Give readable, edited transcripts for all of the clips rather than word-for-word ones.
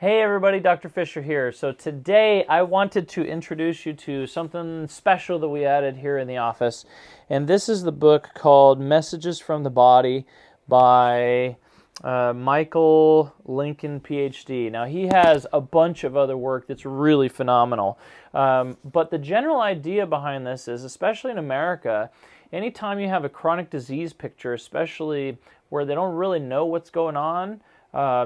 Hey everybody, Dr. Fisher here. So today I wanted to introduce you to something special that we added here in the office. And this is the book called Messages from the Body by Michael Lincoln, PhD. Now he has a bunch of other work that's really phenomenal. But the general idea behind this is, especially in America, anytime you have a chronic disease picture, especially where they don't really know what's going on,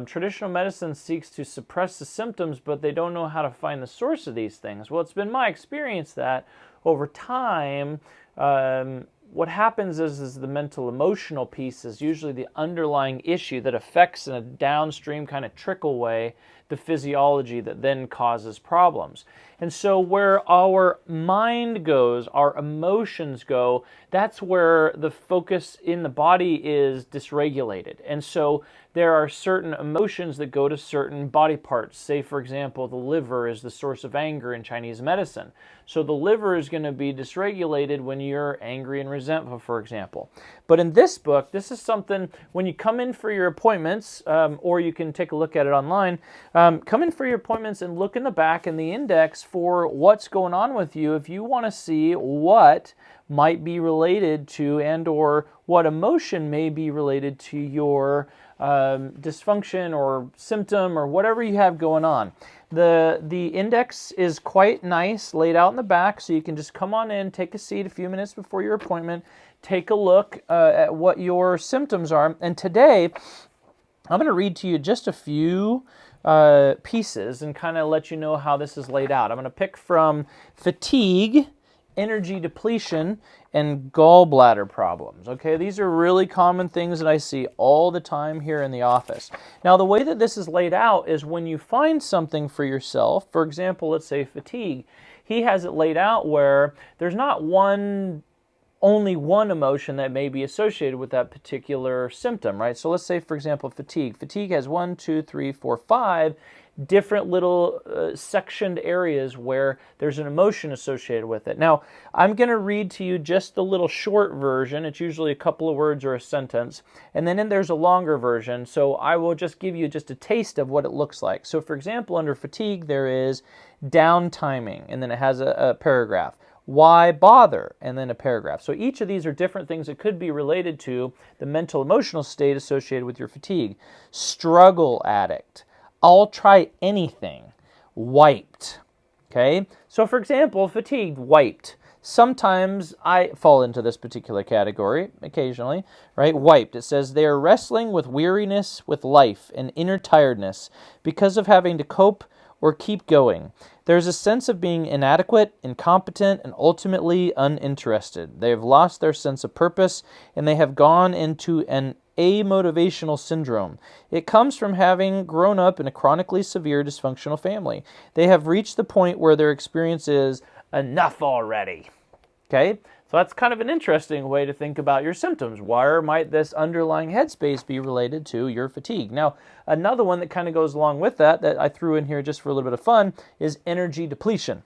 traditional medicine seeks to suppress the symptoms, but they don't know how to find the source of these things. Well, it's been my experience that over time, what happens is the mental emotional piece is usually the underlying issue that affects in a downstream kind of trickle way the physiology that then causes problems. And so where our mind goes, our emotions go, that's where the focus in the body is dysregulated. And so there are certain emotions that go to certain body parts. Say, for example, the liver is the source of anger in Chinese medicine. So the liver is going to be dysregulated when you're angry and resentful, for example. But in this book, this is something, when you come in for your appointments, or you can take a look at it online, come in for your appointments and look in the back in the index for what's going on with you if you want to see what might be related to and or what emotion may be related to your dysfunction or symptom or whatever you have going on. The index is quite nice, laid out in the back, so you can just come on in, take a seat a few minutes before your appointment, take a look at what your symptoms are. And today, I'm going to read to you just a few pieces and kind of let you know how this is laid out. I'm going to pick from fatigue, energy depletion, and gallbladder problems. Okay, these are really common things that I see all the time here in the office. Now, the way that this is laid out is when you find something for yourself, for example, let's say fatigue, he has it laid out where there's not only one emotion that may be associated with that particular symptom, right? So let's say, for example, fatigue. Fatigue has 1, 2, 3, 4, 5 different little sectioned areas where there's an emotion associated with it. Now, I'm going to read to you just the little short version. It's usually a couple of words or a sentence. And then there's a longer version. So I will just give you just a taste of what it looks like. So for example, under fatigue, there is downtiming, and then it has a paragraph. Why bother? And then a paragraph. So each of these are different things that could be related to the mental emotional state associated with your fatigue. Struggle addict. I'll try anything. Wiped. Okay? So for example, fatigued, wiped. Sometimes I fall into this particular category, occasionally, right? Wiped. It says they are wrestling with weariness with life and inner tiredness because of having to cope or keep going. There's a sense of being inadequate, incompetent, and ultimately uninterested. They have lost their sense of purpose, and they have gone into an amotivational syndrome. It comes from having grown up in a chronically severe dysfunctional family. They have reached the point where their experience is enough already. Okay? So that's kind of an interesting way to think about your symptoms. Where might this underlying headspace be related to your fatigue? Now, another one that kind of goes along with that I threw in here just for a little bit of fun is energy depletion.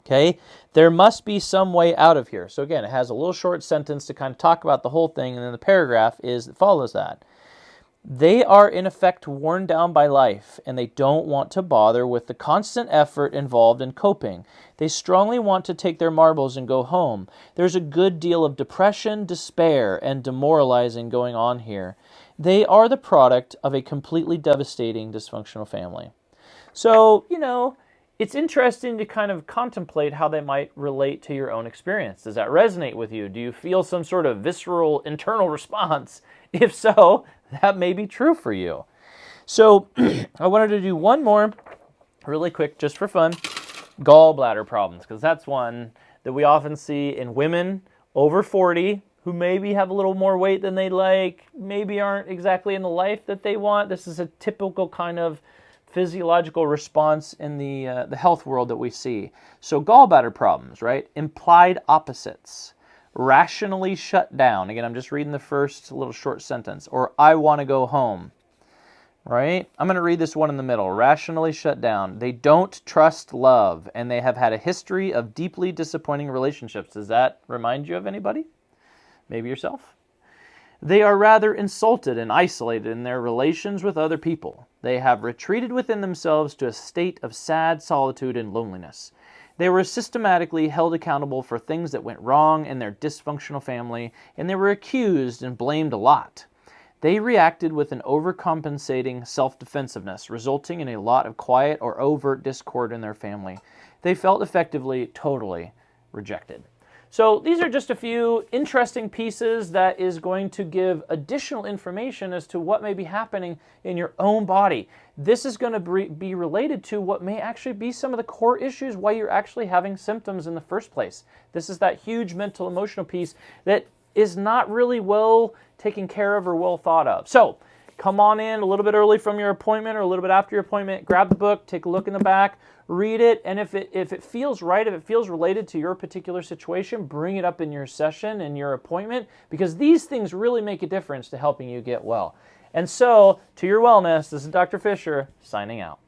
Okay, there must be some way out of here. So again, it has a little short sentence to kind of talk about the whole thing, and then the paragraph follows that. They are in effect worn down by life, and they don't want to bother with the constant effort involved in coping. They strongly want to take their marbles and go home. There's a good deal of depression, despair, and demoralizing going on here. They are the product of a completely devastating dysfunctional family. So, it's interesting to kind of contemplate how they might relate to your own experience. Does that resonate with you? Do you feel some sort of visceral internal response? If so, that may be true for you. So I wanted to do one more really quick just for fun. Gallbladder problems, because that's one that we often see in women over 40 who maybe have a little more weight than they'd like, maybe aren't exactly in the life that they want. This is a typical kind of physiological response in the health world that we see. So gallbladder problems, right? Implied opposites. Rationally shut down. Again, I'm just reading the first little short sentence. Or I want to go home. Right? I'm going to read this one in the middle. Rationally shut down. They don't trust love, and they have had a history of deeply disappointing relationships. Does that remind you of anybody? Maybe yourself? They are rather insulted and isolated in their relations with other people. They have retreated within themselves to a state of sad solitude and loneliness. They were systematically held accountable for things that went wrong in their dysfunctional family, and they were accused and blamed a lot. They reacted with an overcompensating self-defensiveness, resulting in a lot of quiet or overt discord in their family. They felt effectively totally rejected. So these are just a few interesting pieces that is going to give additional information as to what may be happening in your own body. This is going to be related to what may actually be some of the core issues why you're actually having symptoms in the first place. This is that huge mental emotional piece that is not really well taken care of or well thought of. So come on in a little bit early from your appointment or a little bit after your appointment, grab the book, take a look in the back, read it, and if it feels right, if it feels related to your particular situation, bring it up in your session and your appointment, because these things really make a difference to helping you get well. And so, to your wellness, this is Dr. Fisher signing out.